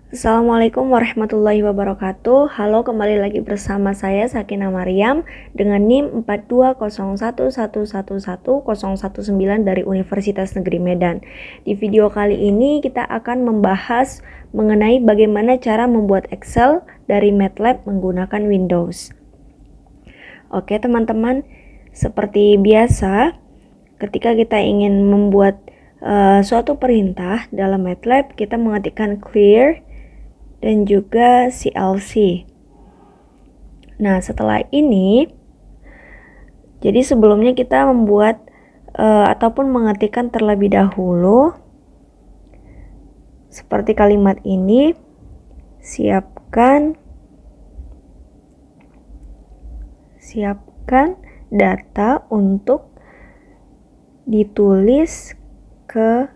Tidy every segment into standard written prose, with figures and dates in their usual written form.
Assalamualaikum warahmatullahi wabarakatuh. Halo, kembali lagi bersama saya Sakinah Maryam dengan NIM 4201111019 dari Universitas Negeri Medan. Di video kali ini kita akan membahas mengenai bagaimana cara membuat Excel dari MATLAB menggunakan Windows. Oke teman-teman, seperti biasa ketika kita ingin membuat suatu perintah dalam MATLAB, kita mengetikkan clear dan juga CLC. Nah, setelah ini, jadi sebelumnya kita membuat ataupun mengetikkan terlebih dahulu seperti kalimat ini, siapkan data untuk ditulis ke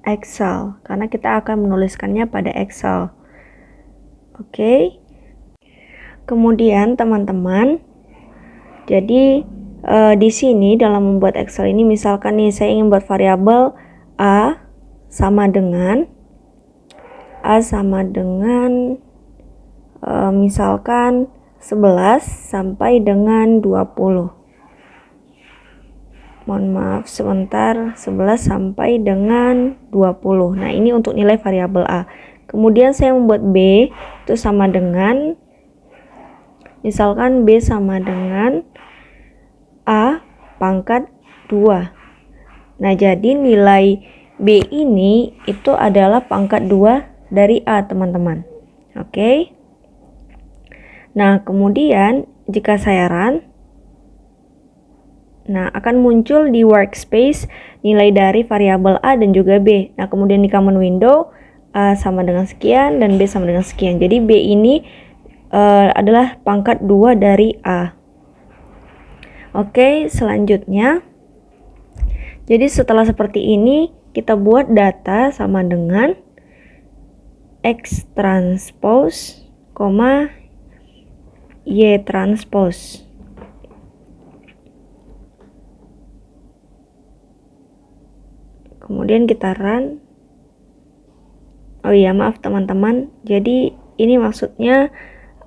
Excel, karena kita akan menuliskannya pada Excel. Oke. Kemudian teman-teman, jadi di sini dalam membuat Excel ini, misalkan nih saya ingin buat variabel A sama dengan misalkan 11 sampai dengan 20. Mohon maaf sebentar, 11 sampai dengan 20. Nah, ini untuk nilai variabel A. Kemudian saya membuat B itu sama dengan, misalkan B sama dengan A pangkat 2. Nah, jadi nilai B ini itu adalah pangkat 2 dari A, teman-teman. Oke. Nah, kemudian jika saya run, nah akan muncul di workspace nilai dari variabel A dan juga B. Nah, kemudian di command window A sama dengan sekian dan B sama dengan sekian. Jadi B ini adalah pangkat 2 dari A. Oke, selanjutnya. Jadi setelah seperti ini, kita buat data sama dengan X transpose, Y transpose. Kemudian kita run. Oh iya, maaf teman-teman. Jadi ini maksudnya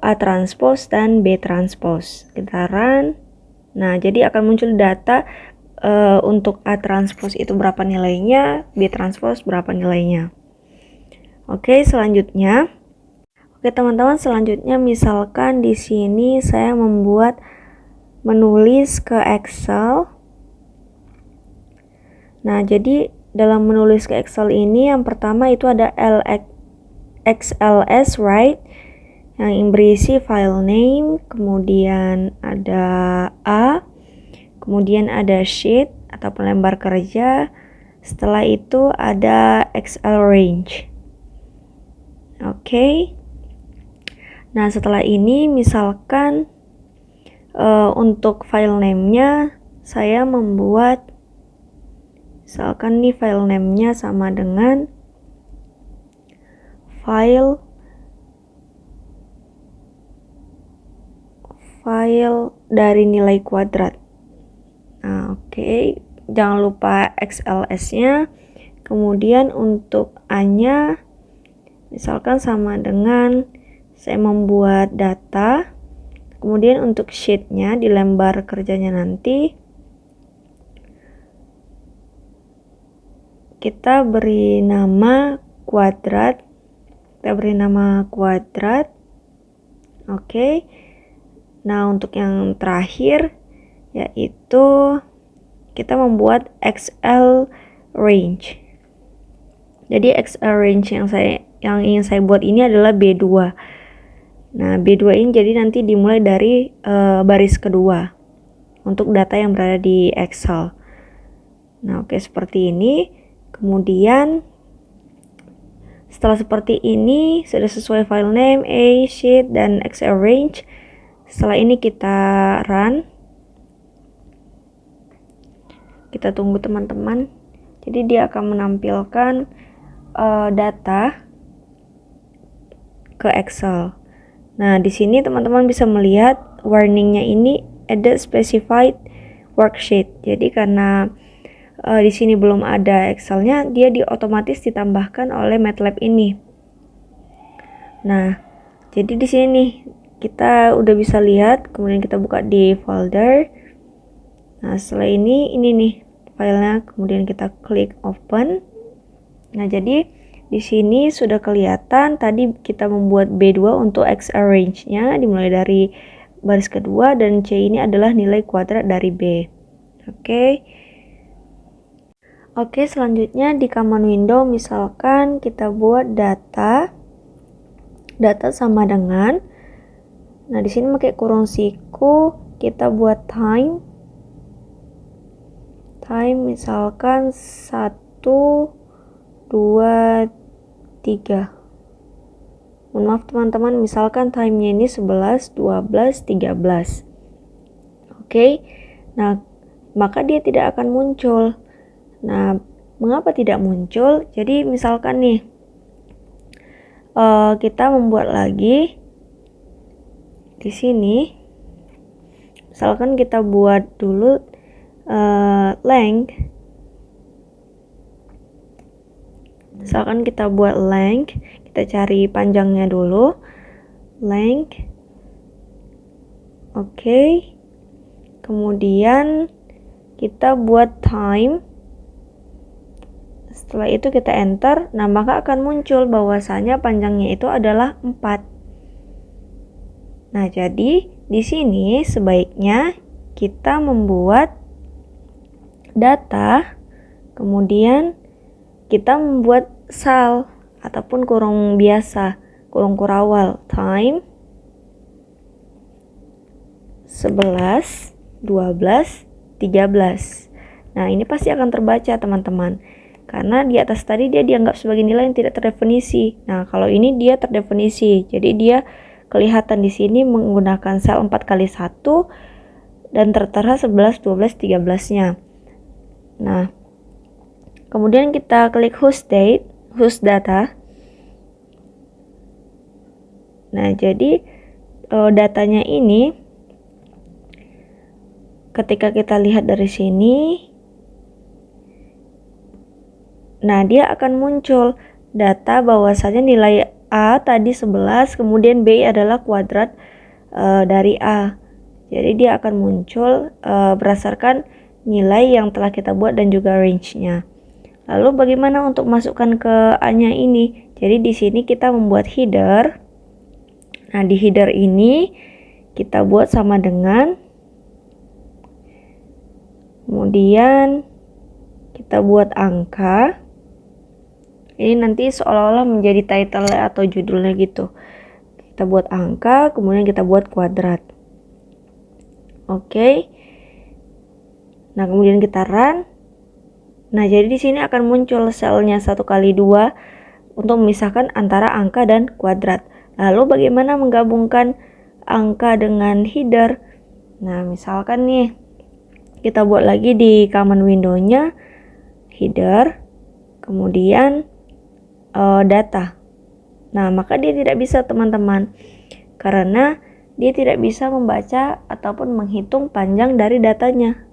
A transpose dan B transpose. Kita run. Nah, jadi akan muncul data untuk A transpose itu berapa nilainya, B transpose berapa nilainya. Oke, selanjutnya. Oke, teman-teman, selanjutnya misalkan di sini saya menulis ke Excel. Nah, jadi dalam menulis ke Excel ini, yang pertama itu ada XLS, right? Yang berisi file name, kemudian ada A, kemudian ada sheet atau lembar kerja. Setelah itu ada Excel range. Oke. Nah, setelah ini misalkan untuk file name-nya saya membuat, misalkan nih file name-nya sama dengan file dari nilai kuadrat. Nah, oke. Jangan lupa XLS-nya. Kemudian untuk A-nya misalkan sama dengan, saya membuat data. Kemudian untuk sheet-nya di lembar kerjanya nanti kita beri nama kuadrat. Oke. Nah, untuk yang terakhir yaitu kita membuat XL range. Jadi XL range yang ingin saya buat ini adalah B2. Nah, B2 ini jadi nanti dimulai dari baris kedua untuk data yang berada di Excel. Nah, oke, seperti ini. Kemudian setelah seperti ini, sudah sesuai file name, A, sheet, dan Excel range. Setelah ini kita run. Kita tunggu teman-teman. Jadi dia akan menampilkan data ke Excel. Nah, di sini teman-teman bisa melihat warningnya ini ada specified worksheet. Jadi karena di sini belum ada Excel-nya, dia otomatis ditambahkan oleh MATLAB ini. Nah, jadi di sini nih kita udah bisa lihat, kemudian kita buka di folder. Nah, setelah ini nih filenya, kemudian kita klik open. Nah, jadi di sini sudah kelihatan tadi kita membuat B2 untuk XL range-nya dimulai dari baris kedua, dan C ini adalah nilai kuadrat dari B. Oke, selanjutnya di command window misalkan kita buat data sama dengan, nah di sini pakai kurung siku, kita buat time misalkan 1, 2, 3. Mohon maaf teman-teman, misalkan time-nya ini 11, 12, 13. Oke. Nah, maka dia tidak akan muncul. Nah, mengapa tidak muncul? Jadi misalkan nih kita membuat lagi di sini. Misalkan kita buat dulu length. Misalkan kita buat length, kita cari panjangnya dulu. Length. Oke. Kemudian kita buat time. Setelah itu kita enter, nah maka akan muncul bahwasanya panjangnya itu adalah 4. Nah, jadi di sini sebaiknya kita membuat data, kemudian kita membuat sel ataupun kurung biasa, kurung kurawal, time 11, 12, 13. Nah, ini pasti akan terbaca teman-teman, karena di atas tadi dia dianggap sebagai nilai yang tidak terdefinisi. Nah, kalau ini dia terdefinisi, jadi dia kelihatan di sini menggunakan sel 4 kali 1 dan tertera 11, 12, 13-nya. Nah, kemudian kita klik host data. Nah, jadi datanya ini ketika kita lihat dari sini, nah dia akan muncul data bahwasanya nilai A tadi 11, kemudian B adalah kuadrat dari A. Jadi dia akan muncul berdasarkan nilai yang telah kita buat dan juga range-nya. Lalu bagaimana untuk masukkan ke A-nya ini? Jadi di sini kita membuat header. Nah, di header ini kita buat sama dengan, kemudian kita buat angka. Ini nanti seolah-olah menjadi title atau judulnya gitu. Kita buat angka, kemudian kita buat kuadrat. Oke. Nah, kemudian kita run. Nah, jadi di sini akan muncul selnya 1 kali 2 untuk memisahkan antara angka dan kuadrat. Lalu bagaimana menggabungkan angka dengan header? Nah, misalkan nih kita buat lagi di command window-nya header, kemudian data. Nah, maka dia tidak bisa teman-teman, karena dia tidak bisa membaca ataupun menghitung panjang dari datanya.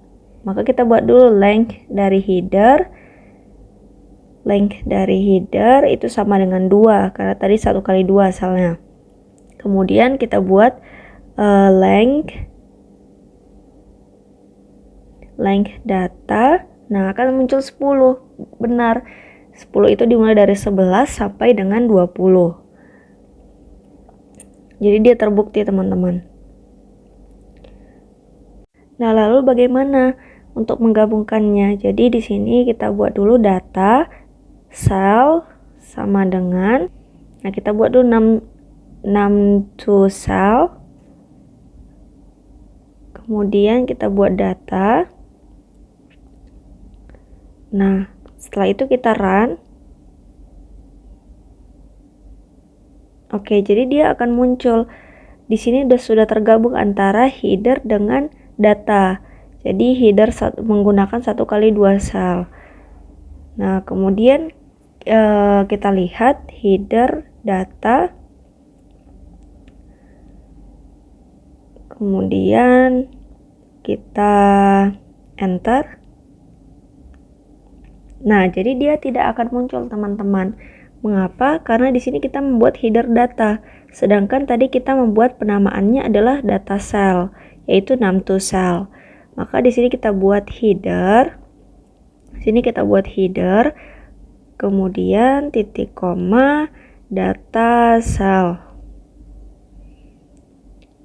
Maka kita buat dulu length dari header. Length dari header itu sama dengan 2, karena tadi 1 kali 2 asalnya. Kemudian kita buat length data. Nah, akan muncul 10. Benar, 10 itu dimulai dari 11 sampai dengan 20. Jadi dia terbukti teman-teman. Nah, lalu bagaimana untuk menggabungkannya? Jadi di sini kita buat dulu data sel sama dengan, nah kita buat dulu 6 to sel. Kemudian kita buat data. Nah, setelah itu kita run. Oke, jadi dia akan muncul. Di sini sudah tergabung antara header dengan data. Jadi header menggunakan 1 kali 2 sel. Nah, kemudian kita lihat header data. Kemudian kita enter. Nah, jadi dia tidak akan muncul teman-teman. Mengapa? Karena di sini kita membuat header data, sedangkan tadi kita membuat penamaannya adalah data cell, yaitu num2 cell. Maka di sini kita buat header. Sini kita buat header, kemudian titik koma data cell.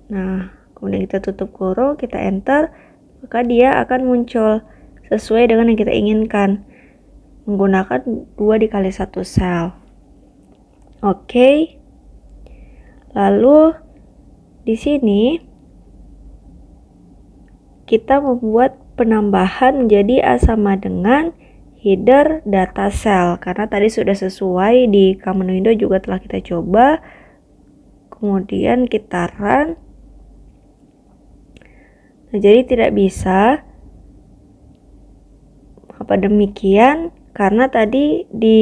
Nah, kemudian kita tutup kurung, kita enter, maka dia akan muncul sesuai dengan yang kita inginkan menggunakan 2 dikali 1 sel. Oke. Lalu di sini kita membuat penambahan menjadi A sama dengan header data cell karena tadi sudah sesuai di command window juga telah kita coba. Kemudian kita run. Nah, jadi tidak bisa. Apa demikian? Karena tadi di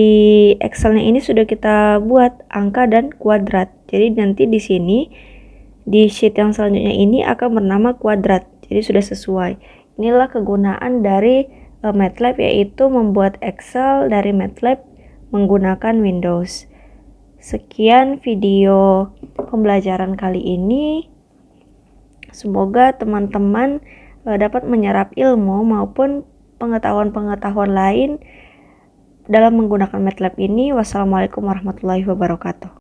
Excelnya ini sudah kita buat angka dan kuadrat. Jadi nanti di sini di sheet yang selanjutnya ini akan bernama kuadrat. Jadi sudah sesuai. Inilah kegunaan dari MATLAB, yaitu membuat Excel dari MATLAB menggunakan Windows. Sekian video pembelajaran kali ini. Semoga teman-teman dapat menyerap ilmu maupun pengetahuan-pengetahuan lain dalam menggunakan MATLAB ini. Wassalamualaikum warahmatullahi wabarakatuh.